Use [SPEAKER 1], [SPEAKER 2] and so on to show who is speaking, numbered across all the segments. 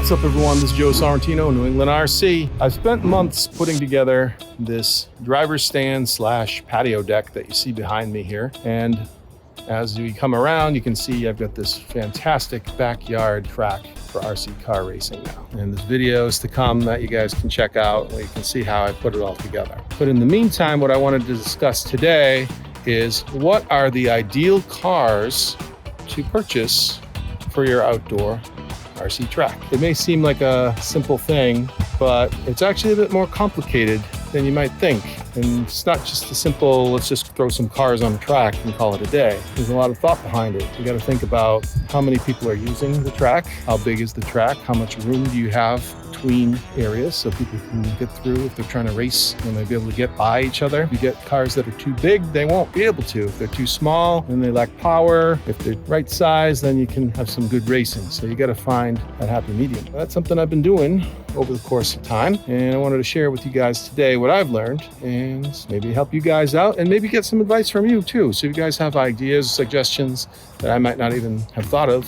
[SPEAKER 1] What's up everyone, this is Joe Sorrentino, New England RC. I've spent months putting together this driver's stand / patio deck that you see behind me here. And as we come around, you can see I've got this fantastic backyard track for RC car racing now. And there's videos to come that you guys can check out where you can see how I put it all together. But in the meantime, what I wanted to discuss today is what are the ideal cars to purchase for your outdoor RC track. It may seem like a simple thing, but it's actually a bit more complicated than you might think. And it's not just a simple, let's just throw some cars on the track and call it a day. There's a lot of thought behind it. You got to think about how many people are using the track, how big is the track, how much room do you have between areas so people can get through if they're trying to race and they'll be able to get by each other. If you get cars that are too big, they won't be able to. If they're too small, then they lack power. If they're right size, then you can have some good racing. So you got to find that happy medium. That's something I've been doing over the course of time, and I wanted to share with you guys today what I've learned and maybe help you guys out and maybe get some advice from you too. So if you guys have ideas, suggestions that I might not even have thought of,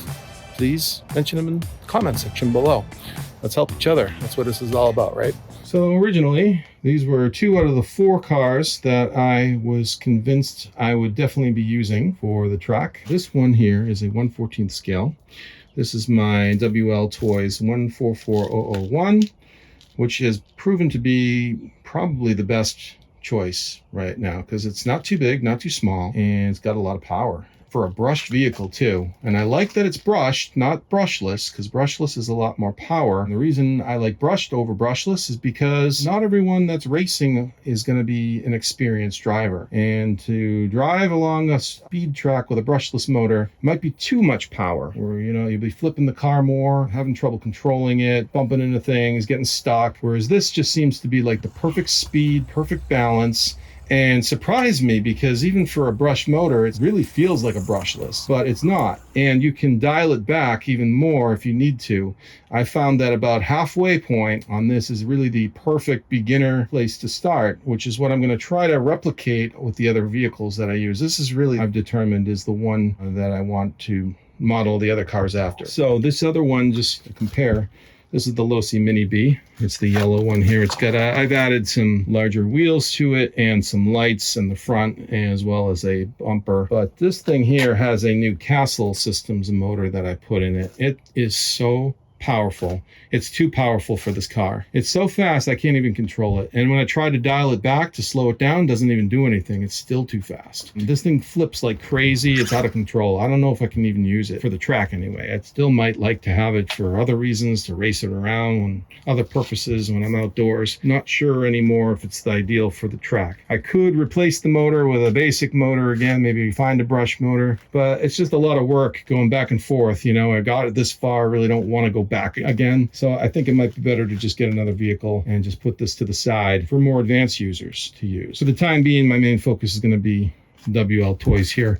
[SPEAKER 1] please mention them in the comment section below. Let's help each other. That's what this is all about, right? So originally, these were 2 out of the 4 cars that I was convinced I would definitely be using for the track. This one here is a 1/14 scale. This is my WLTOYS 144001, which has proven to be probably the best choice right now because it's not too big, not too small, and it's got a lot of power. For a brushed vehicle too. And I like that it's brushed, not brushless, because brushless is a lot more power. And the reason I like brushed over brushless is because not everyone that's racing is going to be an experienced driver. And to drive along a speed track with a brushless motor might be too much power, where you'll be flipping the car more, having trouble controlling it, bumping into things, getting stuck. Whereas this just seems to be like the perfect speed, perfect balance. And surprised me because even for a brushed motor, it really feels like a brushless, but it's not. And you can dial it back even more if you need to. I found that about halfway point on this is really the perfect beginner place to start, which is what I'm going to try to replicate with the other vehicles that I use. This is really, I've determined, is the one that I want to model the other cars after. So this other one, just to compare, this is the Losi Mini B. It's the yellow one here. It's got I've added some larger wheels to it and some lights in the front as well as a bumper. But this thing here has a new Castle Systems motor that I put in it. It is so powerful. It's too powerful for this car. It's so fast I can't even control it. And when I try to dial it back to slow it down, it doesn't even do anything. It's still too fast. This thing flips like crazy. It's out of control. I don't know if I can even use it for the track anyway. I still might like to have it for other reasons, to race it around on other purposes when I'm outdoors. Not sure anymore if it's the ideal for the track. I could replace the motor with a basic motor again, maybe find a brush motor, but it's just a lot of work going back and forth. I got it this far, I really don't want to go back again. So I think it might be better to just get another vehicle and just put this to the side for more advanced users to use. For the time being, my main focus is going to be WLTOYS here.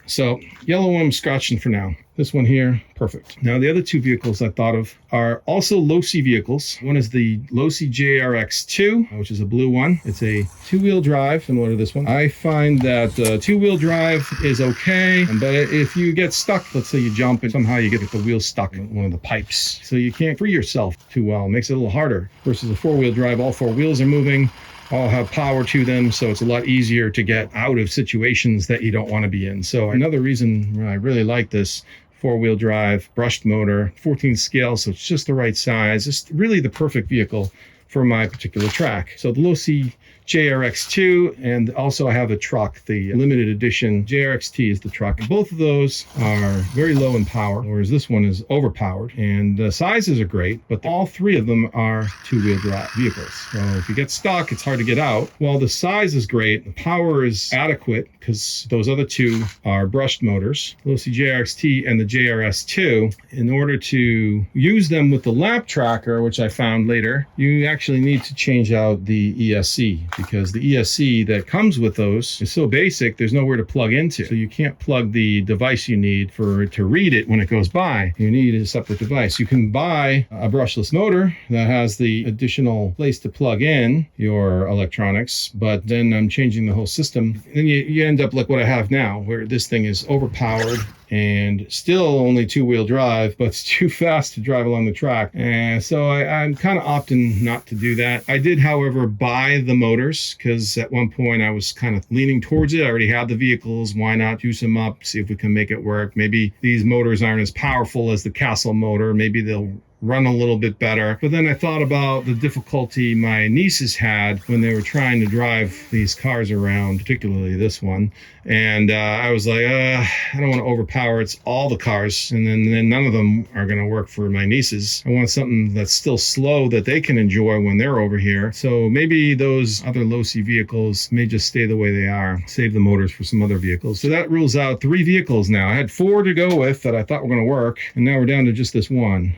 [SPEAKER 1] So yellow one I'm scratching for now. This one here, perfect. Now the other 2 vehicles I thought of are also Losi vehicles. One is the Losi JRX2, which is a blue one. It's a 2-wheel drive, similar to this one. I find that 2-wheel drive is okay, but if you get stuck, let's say you jump and somehow you get the wheel stuck in one of the pipes, so you can't free yourself too well. It makes it a little harder. Versus a 4-wheel drive, all 4 wheels are moving, all have power to them, so it's a lot easier to get out of situations that you don't want to be in. So another reason I really like this 4-wheel drive, brushed motor, 14 scale, so it's just the right size. It's really the perfect vehicle for my particular track. So the Losi JRX2, and also I have a truck, the limited edition JRXT is the truck. And both of those are very low in power, whereas this one is overpowered. And the sizes are great, but all 3 of them are 2-wheel drive vehicles. So if you get stuck, it's hard to get out. While the size is great, the power is adequate because those other 2 are brushed motors, Losi JRXT and the JRS2. In order to use them with the lap tracker, which I found later, you actually need to change out the ESC, because the ESC that comes with those is so basic, there's nowhere to plug into. So you can't plug the device you need to read it when it goes by. You need a separate device. You can buy a brushless motor that has the additional place to plug in your electronics, but then I'm changing the whole system. And you end up like what I have now, where this thing is overpowered and still only 2-wheel drive, but it's too fast to drive along the track. And so I'm kind of opting not to do that. I did, however, buy the motors because at one point I was kind of leaning towards it. I already had the vehicles. Why not juice them up, see if we can make it work? Maybe these motors aren't as powerful as the Castle motor. Maybe they'll run a little bit better. But then I thought about the difficulty my nieces had when they were trying to drive these cars around, particularly this one. And I was like, I don't want to overpower all the cars, and then none of them are going to work for my nieces. I want something that's still slow that they can enjoy when they're over here. So maybe those other Losi vehicles may just stay the way they are, save the motors for some other vehicles. So that rules out 3 vehicles now. I had 4 to go with that I thought were going to work, and now we're down to just this one.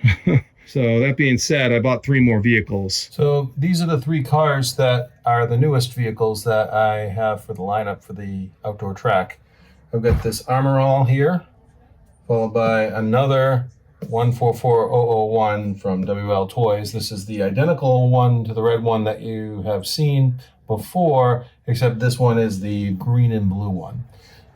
[SPEAKER 1] So that being said, I bought 3 more vehicles. So these are the 3 cars that are the newest vehicles that I have for the lineup for the outdoor track. I've got this AMORIL here, followed by another 144001 from WLTOYS. This is the identical one to the red one that you have seen before, except this one is the green and blue one.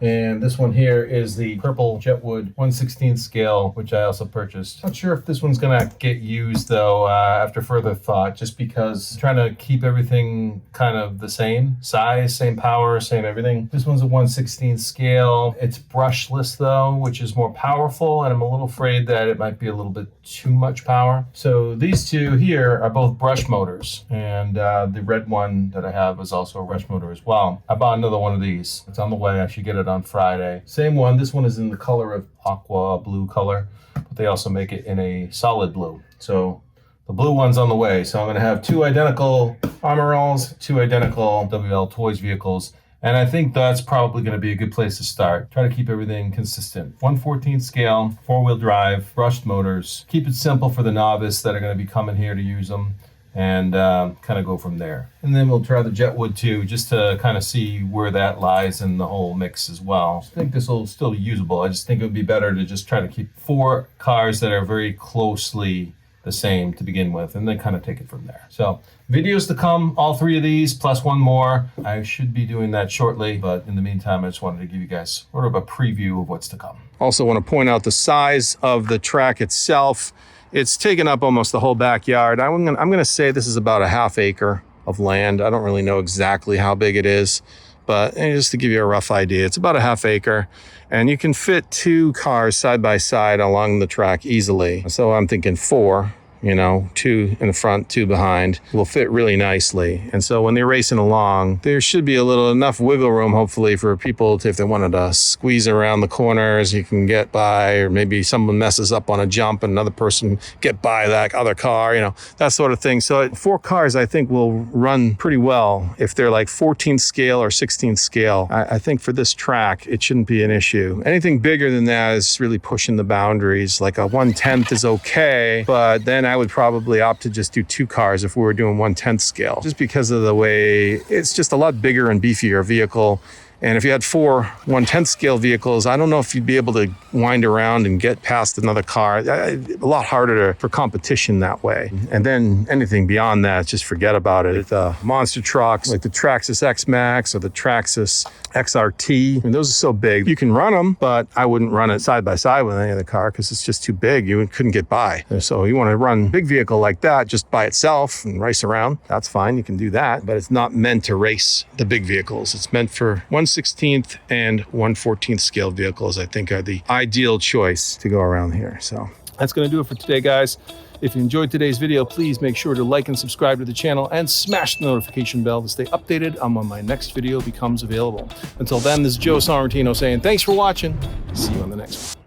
[SPEAKER 1] And this one here is the purple Jetwood 1/16 scale, which I also purchased. Not sure if this one's gonna get used though, after further thought, just because I'm trying to keep everything kind of the same size, same power, same everything. This one's a 1/16 scale. It's brushless though, which is more powerful, and I'm a little afraid that it might be a little bit too much power. So these 2 here are both brush motors, and the red one that I have is also a brush motor as well. I bought another one of these. It's on the way. I should get it on Friday. Same one. This one is in the color of aqua blue color, but they also make it in a solid blue. So the blue one's on the way. So I'm going to have 2 identical AMORILs, 2 identical WLTOYS vehicles. And I think that's probably going to be a good place to start. Try to keep everything consistent. 1/14 scale, 4-wheel drive, brushed motors. Keep it simple for the novice that are going to be coming here to use them, and kind of go from there. And then we'll try the Jetwood too, just to kind of see where that lies in the whole mix as well. I think this will still be usable. I just think it would be better to just try to keep 4 cars that are very closely the same to begin with, and then kind of take it from there. So videos to come, all 3 of these plus 1 more. I should be doing that shortly, but in the meantime, I just wanted to give you guys sort of a preview of what's to come. Also want to point out the size of the track itself. It's taken up almost the whole backyard. I'm gonna say this is about a ½ acre of land. I don't really know exactly how big it is, but just to give you a rough idea, it's about a ½ acre, and you can fit 2 cars side by side along the track easily. So I'm thinking 4, you know, 2 in the front, 2 behind, will fit really nicely. And so when they're racing along, there should be enough wiggle room, hopefully, for people to, if they wanted to squeeze around the corners, you can get by, or maybe someone messes up on a jump and another person get by that other car, you know, that sort of thing. So 4 cars, I think, will run pretty well. If they're like 14 scale or 16 scale, I think for this track, it shouldn't be an issue. Anything bigger than that is really pushing the boundaries. Like a 1/10 is okay, but then I would probably opt to just do 2 cars if we were doing 1/10 scale, just because of the way it's just a lot bigger and beefier vehicle. And if you had 4 1/10 scale vehicles, I don't know if you'd be able to wind around and get past another car. A lot harder for competition that way. And then anything beyond that, just forget about it. The monster trucks, like the Traxxas X-Max or the Traxxas XRT, I mean, those are so big. You can run them, but I wouldn't run it side by side with any other car because it's just too big. You couldn't get by. So you want to run a big vehicle like that just by itself and race around, that's fine. You can do that, but it's not meant to race the big vehicles. It's meant for 1/16 and 1/14 scale vehicles, I think, are the ideal choice to go around here. So that's going to do it for today, guys. If you enjoyed today's video, please make sure to like and subscribe to the channel and smash the notification bell to stay updated on when my next video becomes available. Until then, this is Joe Sorrentino saying thanks for watching. See you on the next one.